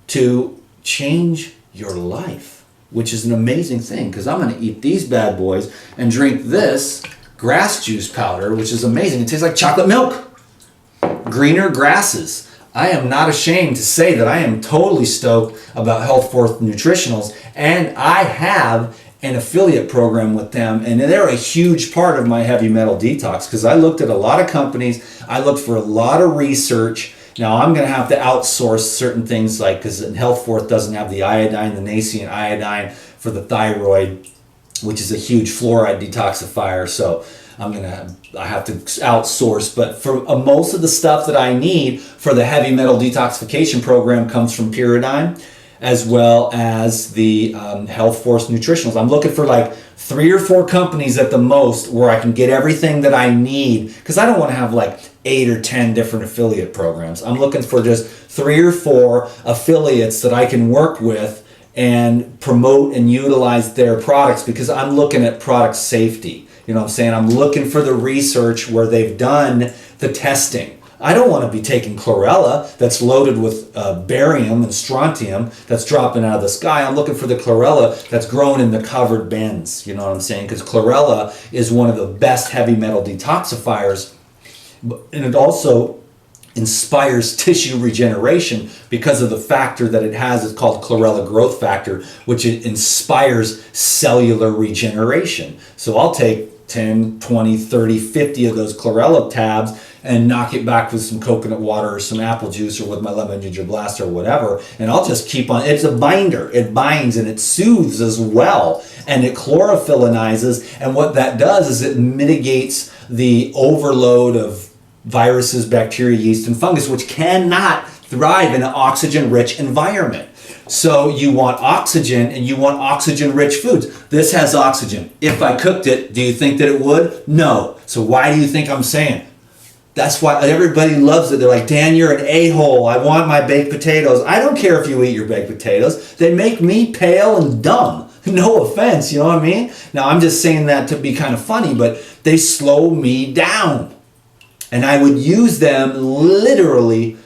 to change your life, which is an amazing thing, because I'm going to eat these bad boys and drink this grass juice powder, which is amazing. It tastes like chocolate milk. Greener grasses. I am not ashamed to say that I am totally stoked about Health Force Nutritionals, and I have an affiliate program with them, and they're a huge part of my heavy metal detox, because I looked at a lot of companies, I looked for a lot of research. Now I'm going to have to outsource certain things, like, because Health Force doesn't have the iodine, the nascent iodine for the thyroid, which is a huge fluoride detoxifier, so I have to outsource. But for most of the stuff that I need for the heavy metal detoxification program comes from Pyridine, as well as the Health Force Nutritionals. I'm looking for like 3 or 4 companies at the most where I can get everything that I need, because I don't want to have like 8 or 10 different affiliate programs. I'm looking for just 3 or 4 affiliates that I can work with and promote and utilize their products, because I'm looking at product safety. You know what I'm saying? I'm looking for the research where they've done the testing. I don't want to be taking chlorella that's loaded with barium and strontium that's dropping out of the sky. I'm looking for the chlorella that's grown in the covered bins. You know what I'm saying? Because chlorella is one of the best heavy metal detoxifiers, and it also inspires tissue regeneration because of the factor that it has. It's called chlorella growth factor, which it inspires cellular regeneration. So I'll take 10, 20, 30, 50 of those chlorella tabs and knock it back with some coconut water or some apple juice or with my lemon ginger blast or whatever, and I'll just keep on. It's a binder. It binds and it soothes as well, and it chlorophyllinizes, and what that does is it mitigates the overload of viruses, bacteria, yeast, and fungus, which cannot thrive in an oxygen-rich environment. So you want oxygen, and you want oxygen-rich foods. This has oxygen. If I cooked it, do you think that it would? No. So why do you think I'm saying? That's why everybody loves it. They're like, Dan, you're an a-hole. I want my baked potatoes. I don't care if you eat your baked potatoes. They make me pale and dumb. No offense, you know what I mean? Now, I'm just saying that to be kind of funny, but they slow me down. And I would use them literally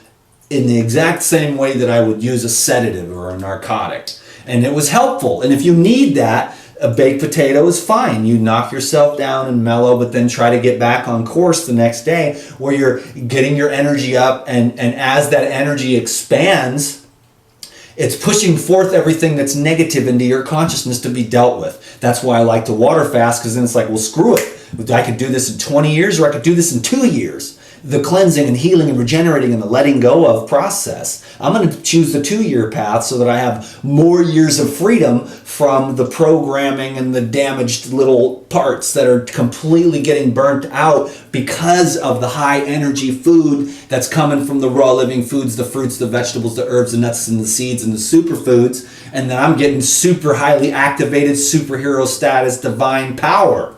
in the exact same way that I would use a sedative or a narcotic. And it was helpful. And if you need that, a baked potato is fine. You knock yourself down and mellow, but then try to get back on course the next day where you're getting your energy up. And as that energy expands, it's pushing forth everything that's negative into your consciousness to be dealt with. That's why I like to water fast, because then it's like, well, screw it. I could do this in 20 years or I could do this in 2 years. The cleansing and healing and regenerating and the letting go of process. I'm going to choose the 2-year path so that I have more years of freedom from the programming and the damaged little parts that are completely getting burnt out because of the high energy food that's coming from the raw living foods, the fruits, the vegetables, the herbs, the nuts, and the seeds, and the superfoods. And then I'm getting super highly activated superhero status, divine power.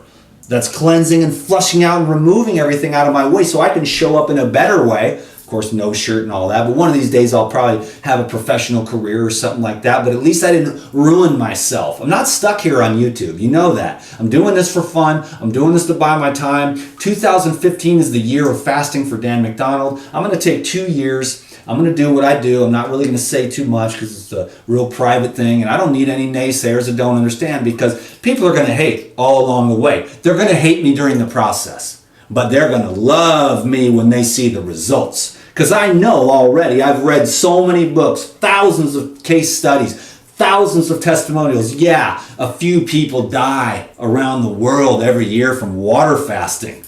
That's cleansing and flushing out and removing everything out of my way so I can show up in a better way. Of course, no shirt and all that, but one of these days I'll probably have a professional career or something like that, but at least I didn't ruin myself. I'm not stuck here on YouTube. You know that. I'm doing this for fun. I'm doing this to buy my time. 2015 is the year of fasting for Dan McDonald. I'm going to take 2 years. I'm going to do what I do. I'm not really going to say too much because it's a real private thing, and I don't need any naysayers that don't understand, because people are going to hate all along the way. They're going to hate me during the process, but they're going to love me when they see the results, Because I know already, I've read so many books, thousands of case studies, thousands of testimonials. Yeah, a few people die around the world every year from water fasting.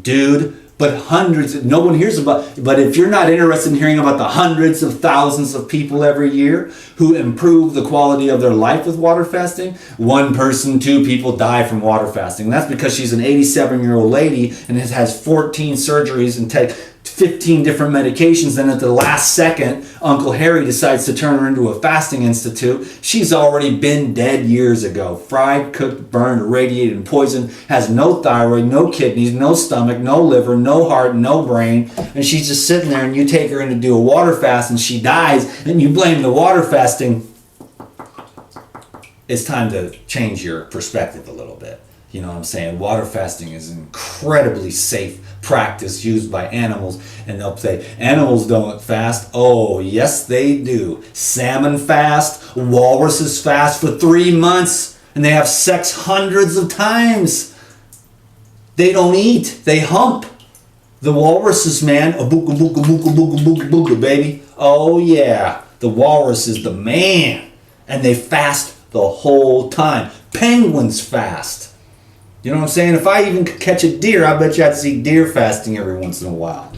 Dude, but hundreds, no one hears about, but if you're not interested in hearing about the hundreds of thousands of people every year who improve the quality of their life with water fasting, one person, two people die from water fasting. That's because she's an 87-year-old lady and has 14 surgeries and take 15 different medications, and at the last second, Uncle Harry decides to turn her into a fasting institute. She's already been dead years ago. Fried, cooked, burned, irradiated, and poisoned. Has no thyroid, no kidneys, no stomach, no liver, no heart, no brain. And she's just sitting there, and you take her in to do a water fast, and she dies, and you blame the water fasting. It's time to change your perspective a little bit. You know what I'm saying? Water fasting is an incredibly safe practice used by animals, and they'll say animals don't fast. Oh yes they do. Salmon fast, walruses fast for 3 months, and they have sex hundreds of times. They don't eat, they hump. The walruses, man, a booga booga booga booga booga booga, baby. Oh yeah, the walrus is the man, and they fast the whole time. Penguins fast. You know what I'm saying? If I even could catch a deer, I bet you I'd see deer fasting every once in a while.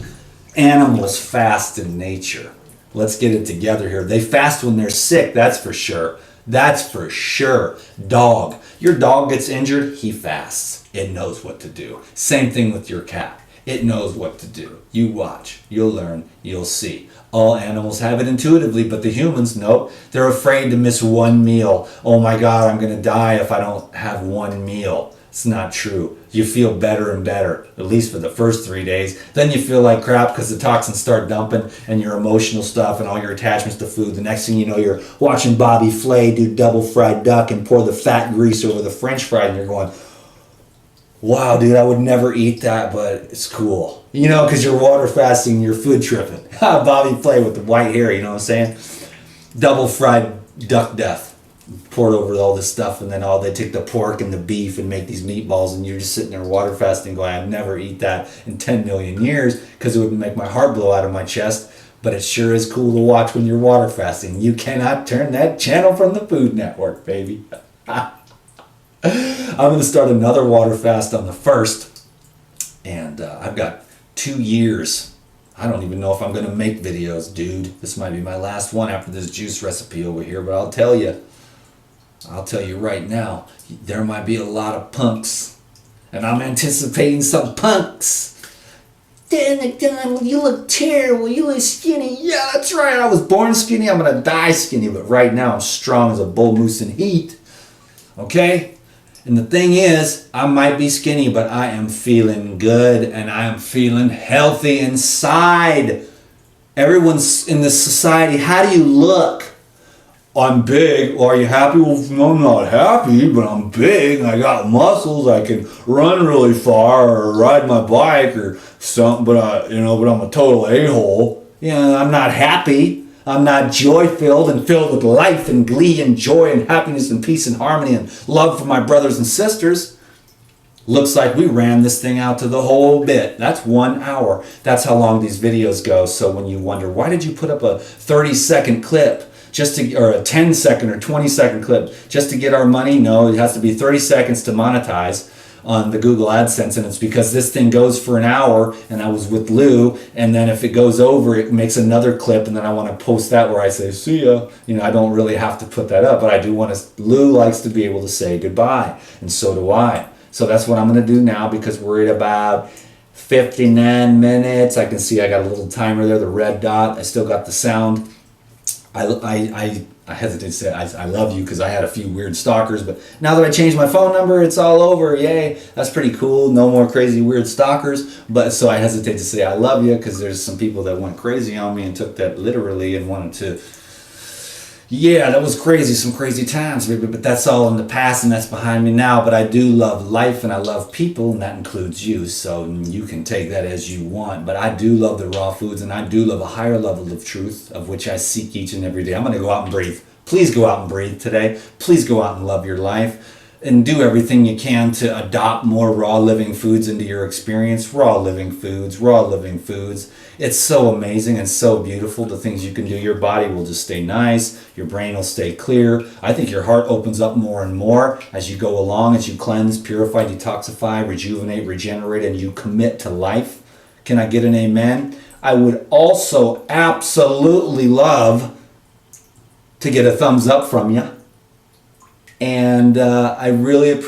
Animals fast in nature. Let's get it together here. They fast when they're sick, that's for sure. That's for sure. Dog. Your dog gets injured, he fasts. It knows what to do. Same thing with your cat. It knows what to do. You watch, you'll learn, you'll see. All animals have it intuitively, but the humans, nope. They're afraid to miss one meal. Oh my God, I'm going to die if I don't have one meal. It's not true. You feel better and better, at least for the first 3 days. Then you feel like crap because the toxins start dumping and your emotional stuff and all your attachments to food. The next thing you know, you're watching Bobby Flay do double fried duck and pour the fat grease over the French fry, and you're going, wow, dude, I would never eat that, but it's cool. You know, because you're water fasting, you're food tripping. Bobby Flay with the white hair, you know what I'm saying? Double fried duck death. Poured over all this stuff, and then they take the pork and the beef and make these meatballs, and you're just sitting there water fasting going, I'd never eat that in 10 million years because it would make my heart blow out of my chest. But it sure is cool to watch when you're water fasting. You cannot turn that channel from the Food Network, baby. I'm going to start another water fast on the 1st, and I've got 2 years. I don't even know if I'm going to make videos, dude. This might be my last one after this juice recipe over here, but I'll tell you right now, there might be a lot of punks. And I'm anticipating some punks. Dan, you look terrible. You look skinny. Yeah, that's right. I was born skinny. I'm going to die skinny. But right now, I'm strong as a bull moose in heat. Okay? And the thing is, I might be skinny, but I am feeling good. And I am feeling healthy inside. Everyone's in this society, how do you look? I'm big. Well, are you happy? Well, no, I'm not happy, but I'm big. I got muscles. I can run really far or ride my bike or something. But I'm a total a-hole. I'm not happy. I'm not joy-filled and filled with life and glee and joy and happiness and peace and harmony and love for my brothers and sisters. Looks like we ran this thing out to the whole bit. That's 1 hour. That's how long these videos go. So when you wonder, why did you put up a 30-second clip? Or a 10-second or 20-second clip just to get our money? No, it has to be 30 seconds to monetize on the Google AdSense, and it's because this thing goes for an hour, and I was with Lou, and then if it goes over, it makes another clip, and then I want to post that where I say, see ya. I don't really have to put that up, but I do want to, Lou likes to be able to say goodbye, and so do I. So that's what I'm going to do now, because we're at about 59 minutes. I can see I got a little timer there, the red dot. I still got the sound. I hesitate to say I love you because I had a few weird stalkers, but now that I changed my phone number, it's all over. Yay, that's pretty cool. No more crazy weird stalkers. But so I hesitate to say I love you because there's some people that went crazy on me and took that literally and wanted to. Yeah, that was crazy, some crazy times, baby, but that's all in the past and that's behind me now. But I do love life and I love people, and that includes you, so you can take that as you want. But I do love the raw foods, and I do love a higher level of truth, of which I seek each and every day. I'm going to go out and breathe. Please go out and breathe today. Please go out and love your life. and do everything you can to adopt more raw living foods into your experience. Raw living foods, raw living foods. It's so amazing and so beautiful, the things you can do. Your body will just stay nice. Your brain will stay clear. I think your heart opens up more and more as you go along, as you cleanse, purify, detoxify, rejuvenate, regenerate, and you commit to life. Can I get an amen? I would also absolutely love to get a thumbs up from you. And I really appreciate